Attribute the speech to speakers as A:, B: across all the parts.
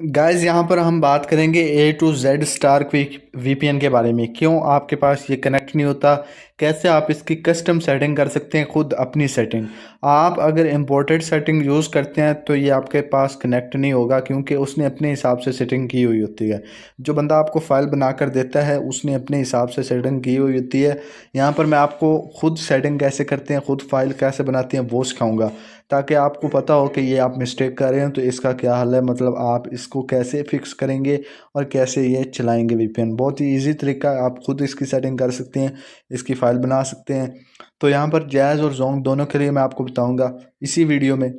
A: Guys यहाँ पर हम बात करेंगे ए टू जेड स्टार वीपीएन के बारे में। क्यों आपके पास ये कनेक्ट नहीं होता, कैसे आप इसकी कस्टम सेटिंग कर सकते हैं, खुद अपनी सेटिंग। आप अगर इम्पोर्टेड सेटिंग यूज़ करते हैं तो ये आपके पास कनेक्ट नहीं होगा, क्योंकि उसने अपने हिसाब से सेटिंग की हुई होती है। जो बंदा आपको फ़ाइल बना कर देता है उसने अपने हिसाब से सेटिंग की हुई होती है। यहाँ पर मैं आपको खुद सेटिंग कैसे करते हैं, खुद फाइल कैसे बनाते हैं वो सिखाऊंगा, ताकि आपको पता हो कि ये आप मिस्टेक कर रहे हैं तो इसका क्या हल है, मतलब आप इसको कैसे फिक्स करेंगे और कैसे ये चलाएंगे वीपीएन। बहुत ही इजी तरीका है, आप खुद इसकी सेटिंग कर सकते हैं, इसकी फ़ाइल बना सकते हैं। तो यहाँ पर जैज़ और जोंग दोनों के लिए मैं आपको बताऊंगा इसी वीडियो में।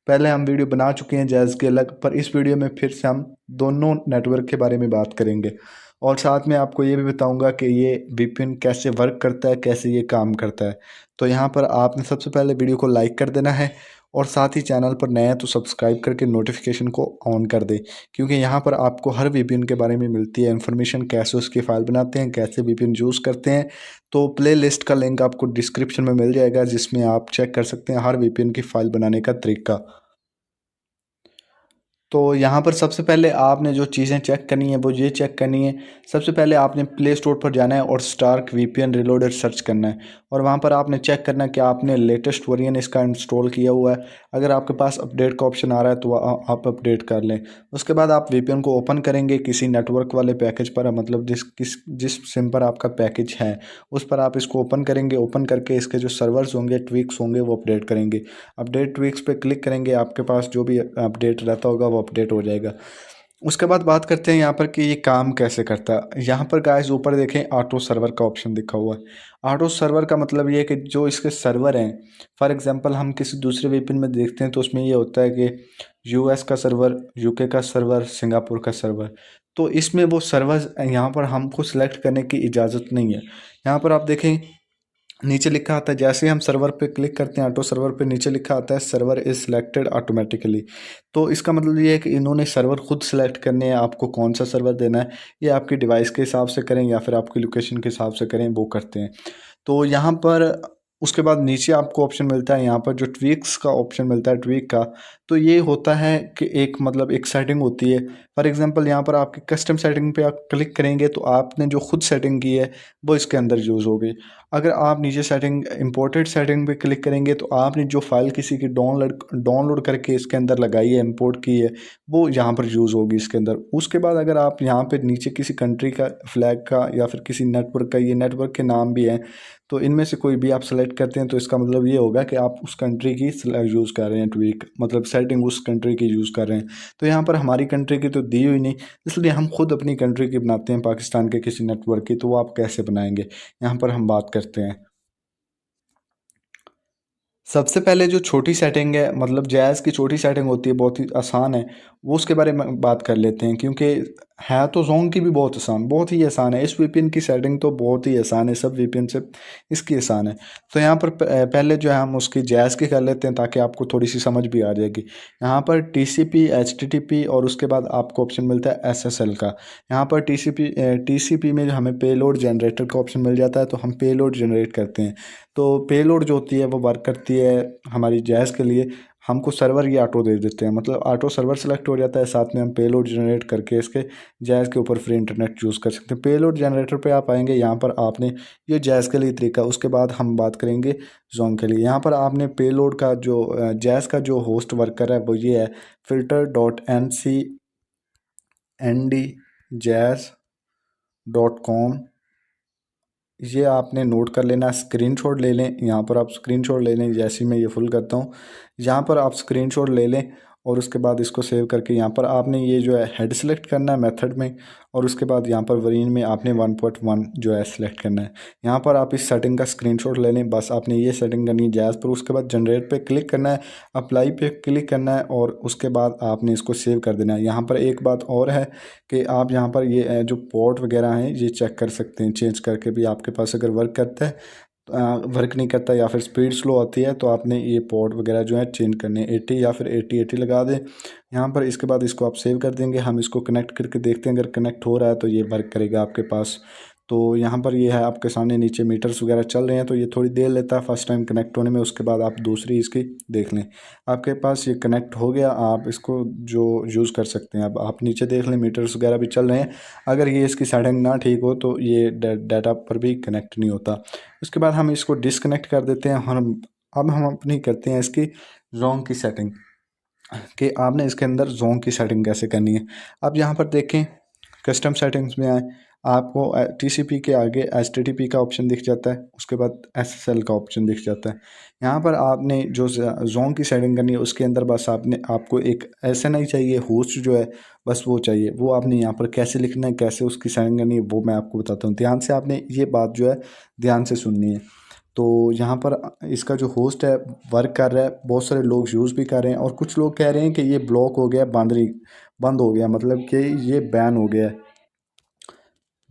A: पहले हम वीडियो बना चुके हैं जैज़ के अलग, पर इस वीडियो में फिर से हम दोनों नेटवर्क के बारे में बात करेंगे, और साथ में आपको ये भी बताऊंगा कि ये वीपीएन कैसे वर्क करता है, कैसे ये काम करता है। तो यहाँ पर आपने सबसे पहले वीडियो को लाइक कर देना है, और साथ ही चैनल पर नया है तो सब्सक्राइब करके नोटिफिकेशन को ऑन कर दें, क्योंकि यहाँ पर आपको हर वीपीएन के बारे में मिलती है इन्फॉर्मेशन, कैसे उसकी फ़ाइल बनाते हैं, कैसे वीपीएन यूज़ करते हैं। तो प्ले लिस्ट का लिंक आपको डिस्क्रिप्शन में मिल जाएगा, जिसमें आप चेक कर सकते हैं हर वीपीएन की फ़ाइल बनाने का तरीका। तो यहाँ पर सबसे पहले आपने जो चीज़ें चेक करनी है वो ये चेक करनी है। सबसे पहले आपने प्ले स्टोर पर जाना है और स्टार्क वीपीएन रीलोडर सर्च करना है, और वहाँ पर आपने चेक करना है कि आपने लेटेस्ट वर्जन इसका इंस्टॉल किया हुआ है। अगर आपके पास अपडेट का ऑप्शन आ रहा है तो आप अपडेट कर लें। उसके बाद आप वीपीएन को ओपन करेंगे किसी नेटवर्क वाले पैकेज पर, मतलब जिस सिम पर आपका पैकेज है उस पर आप इसको ओपन करेंगे। ओपन करके इसके जो सर्वर्स होंगे, ट्वीक्स होंगे, वो अपडेट करेंगे। अपडेट ट्वीक्स पे क्लिक करेंगे, आपके पास जो भी अपडेट रहता होगा वो अपडेट हो जाएगा। उसके बाद बात करते हैं यहाँ पर कि ये काम कैसे करता है। यहाँ पर गाइस ऊपर देखें ऑटो सर्वर का ऑप्शन दिखा हुआ है। ऑटो सर्वर का मतलब ये है कि जो इसके सर्वर हैं, फॉर एग्जांपल हम किसी दूसरे वीपीएन में देखते हैं तो उसमें ये होता है कि यूएस का सर्वर, यूके का सर्वर, सिंगापुर का सर्वर। तो इसमें वो सर्वर यहाँ पर हमको सिलेक्ट करने की इजाज़त नहीं है। यहाँ पर आप देखें नीचे लिखा आता है, जैसे ही हम सर्वर पे क्लिक करते हैं ऑटो सर्वर पे, नीचे लिखा आता है सर्वर इज सिलेक्टेड ऑटोमेटिकली। तो इसका मतलब ये है कि इन्होंने सर्वर खुद सेलेक्ट करने हैं, आपको कौन सा सर्वर देना है। ये आपकी डिवाइस के हिसाब से करें या फिर आपकी लोकेशन के हिसाब से करें, वो करते हैं। तो यहाँ पर उसके बाद नीचे आपको ऑप्शन मिलता है, यहाँ पर जो ट्वीक्स का ऑप्शन मिलता है, ट्वीक का। तो ये होता है कि एक मतलब एक सेटिंग होती है। फॉर एग्जांपल यहाँ पर आपकी कस्टम सेटिंग पे आप क्लिक करेंगे तो आपने जो खुद सेटिंग की है वो इसके अंदर यूज़ होगी। अगर आप नीचे सेटिंग इंपोर्टेड सेटिंग पे क्लिक करेंगे तो आपने जो फाइल किसी की डाउनलोड करके इसके अंदर लगाई है, इंपोर्ट की है, वो यहाँ पर यूज़ होगी इसके अंदर। उसके बाद अगर आप यहाँ पे नीचे किसी कंट्री का फ्लैग का या फिर किसी नेटवर्क का, ये नेटवर्क के नाम भी हैं, तो इनमें से कोई भी आप सेलेक्ट करते हैं तो इसका मतलब ये होगा कि आप उस कंट्री की यूज़ कर रहे हैं, ट्वीक मतलब सेटिंग उस कंट्री की यूज़ कर रहे हैं। तो यहाँ पर हमारी कंट्री की तो दी हुई नहीं, इसलिए हम खुद अपनी कंट्री की बनाते हैं, पाकिस्तान के किसी नेटवर्क की। तो वो आप कैसे बनाएंगे, यहाँ पर हम बात करते हैं। सबसे पहले जो छोटी सेटिंग है, मतलब जैज़ की छोटी सेटिंग होती है, बहुत ही आसान है, वो उसके बारे में बात कर लेते हैं। क्योंकि है तो जोंग की भी बहुत आसान, बहुत ही आसान है। इस वीपीएन की सेटिंग तो बहुत ही आसान है, सब वीपीएन से इसकी आसान है। तो यहाँ पर पहले जो है हम उसकी जैज़ की कर लेते हैं, ताकि आपको थोड़ी सी समझ भी आ जाएगी। यहाँ पर टीसीपी, एचटीटीपी और उसके बाद आपको ऑप्शन मिलता है एसएसएल का। यहाँ पर टीसीपी में हमें पेलोड जनरेटर का ऑप्शन मिल जाता है, तो हम पेलोड जनरेट करते हैं। तो पेलोड जो होती है वो वर्क करती है हमारी जैज़ के लिए। हमको सर्वर ये ऑटो दे देते हैं, मतलब ऑटो सर्वर सेलेक्ट हो जाता है, साथ में हम पेलोड जनरेट करके इसके जैज़ के ऊपर फ्री इंटरनेट यूज़ कर सकते हैं। पेलोड जनरेटर पे आप आएंगे, यहाँ पर आपने ये जैज़ के लिए तरीका। उसके बाद हम बात करेंगे जोंग के लिए। यहाँ पर आपने पेलोड का जो जैज़ का जो होस्ट वर्कर है वो ये है, filter.ncndjazz.com। ये आपने नोट कर लेना, स्क्रीनशॉट ले लें। यहाँ पर आप स्क्रीनशॉट ले लें, जैसे ही मैं ये फुल करता हूँ यहाँ पर आप स्क्रीनशॉट ले लें, और उसके बाद इसको सेव करके यहाँ पर आपने ये जो है हेड सेलेक्ट करना है मेथड में, और उसके बाद यहाँ पर वरीन में आपने 1.1 जो है सेलेक्ट करना है। यहाँ पर आप इस सेटिंग का स्क्रीनशॉट ले लें, बस आपने ये सेटिंग करनी है जैज़ पर। उसके बाद जनरेट पे क्लिक करना है, अप्लाई पे क्लिक करना है, और उसके बाद आपने इसको सेव कर देना है। यहाँ पर एक बात और है कि आप यहाँ पर ये जो पोर्ट वगैरह हैं ये चेक कर सकते हैं, चेंज करके भी। आपके पास अगर वर्क करता है, वर्क नहीं करता या फिर स्पीड स्लो आती है, तो आपने ये पोर्ट वगैरह जो है चेंज करने हैं। 80 या फिर 80 लगा दें यहाँ पर। इसके बाद इसको आप सेव कर देंगे। हम इसको कनेक्ट करके देखते हैं, अगर कनेक्ट हो रहा है तो ये वर्क करेगा आपके पास। तो यहाँ पर ये है आपके सामने नीचे मीटर्स वगैरह चल रहे हैं। तो ये थोड़ी देर लेता है फर्स्ट टाइम कनेक्ट होने में, उसके बाद आप दूसरी इसकी देख लें। आपके पास ये कनेक्ट हो गया, आप इसको जो यूज़ कर सकते हैं। अब आप नीचे देख लें मीटर्स वगैरह भी चल रहे हैं। अगर ये इसकी सेटिंग ना ठीक हो तो ये डाटा पर भी कनेक्ट नहीं होता। उसके बाद हम इसको डिसकनेक्ट कर देते हैं। अब हम अपनी करते हैं इसकी जोन की सेटिंग, कि आपने इसके अंदर जोन की सेटिंग कैसे करनी है। अब यहाँ पर देखें कस्टम सेटिंग्स में आए, आपको टीसीपी के आगे एचटीटीपी का ऑप्शन दिख जाता है, उसके बाद एसएसएल का ऑप्शन दिख जाता है। यहाँ पर आपने जो जोन की सेटिंग करनी है उसके अंदर बस आपको एक एसएनआई चाहिए, होस्ट जो है बस वो चाहिए। वो आपने यहाँ पर कैसे लिखना है, कैसे उसकी सेटिंग करनी है, वो मैं आपको बताता हूँ। ध्यान से आपने ये बात जो है ध्यान से सुननी है। तो यहाँ पर इसका जो होस्ट है वर्क कर रहा है, बहुत सारे लोग यूज़ भी कर रहे हैं, और कुछ लोग कह रहे हैं कि ये ब्लॉक हो गया, बंद हो गया, मतलब कि ये बैन हो गया है।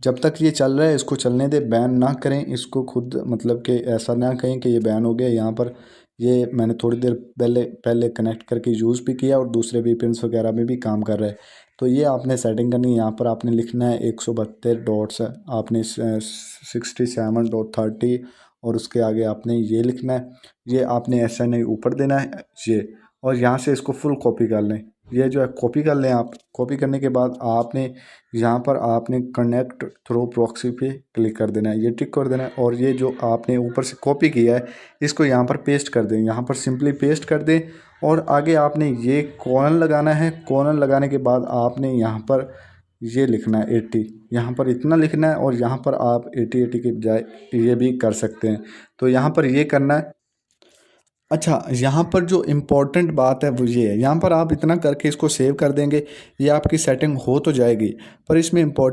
A: जब तक ये चल रहा है इसको चलने दे, बैन ना करें इसको खुद, मतलब कि ऐसा ना कहें कि ये बैन हो गया। यहाँ पर ये मैंने थोड़ी देर पहले कनेक्ट करके यूज़ भी किया और दूसरे वीपीएन्स वगैरह में भी काम कर रहा है। तो ये आपने सेटिंग करनी है। यहाँ पर आपने लिखना है 172 डॉट्स, आपने 67.30 और उसके आगे आपने ये लिखना है। ये आपने ऐसा नहीं ऊपर देना है ये, और यहाँ से इसको फुल कॉपी कर लें। ये जो है कॉपी कर लें आप। कॉपी करने के बाद आपने यहाँ पर आपने कनेक्ट थ्रू प्रॉक्सी पे क्लिक कर देना है, ये टिक कर देना है। और ये जो आपने ऊपर से कॉपी किया है इसको यहाँ पर पेस्ट कर दें, यहाँ पर सिंपली पेस्ट कर दें। और आगे आपने ये कॉलन लगाना है। कॉलन लगाने के बाद आपने यहाँ पर ये लिखना है 80, यहाँ पर इतना लिखना है। और यहाँ पर आप 80 के बजाय ये भी कर सकते हैं। तो यहाँ पर ये करना है। अच्छा, यहाँ पर जो इम्पोर्टेंट बात है वो ये है, यहाँ पर आप इतना करके इसको सेव कर देंगे, ये आपकी सेटिंग हो तो जाएगी, पर इसमें इम्पोर्टेंट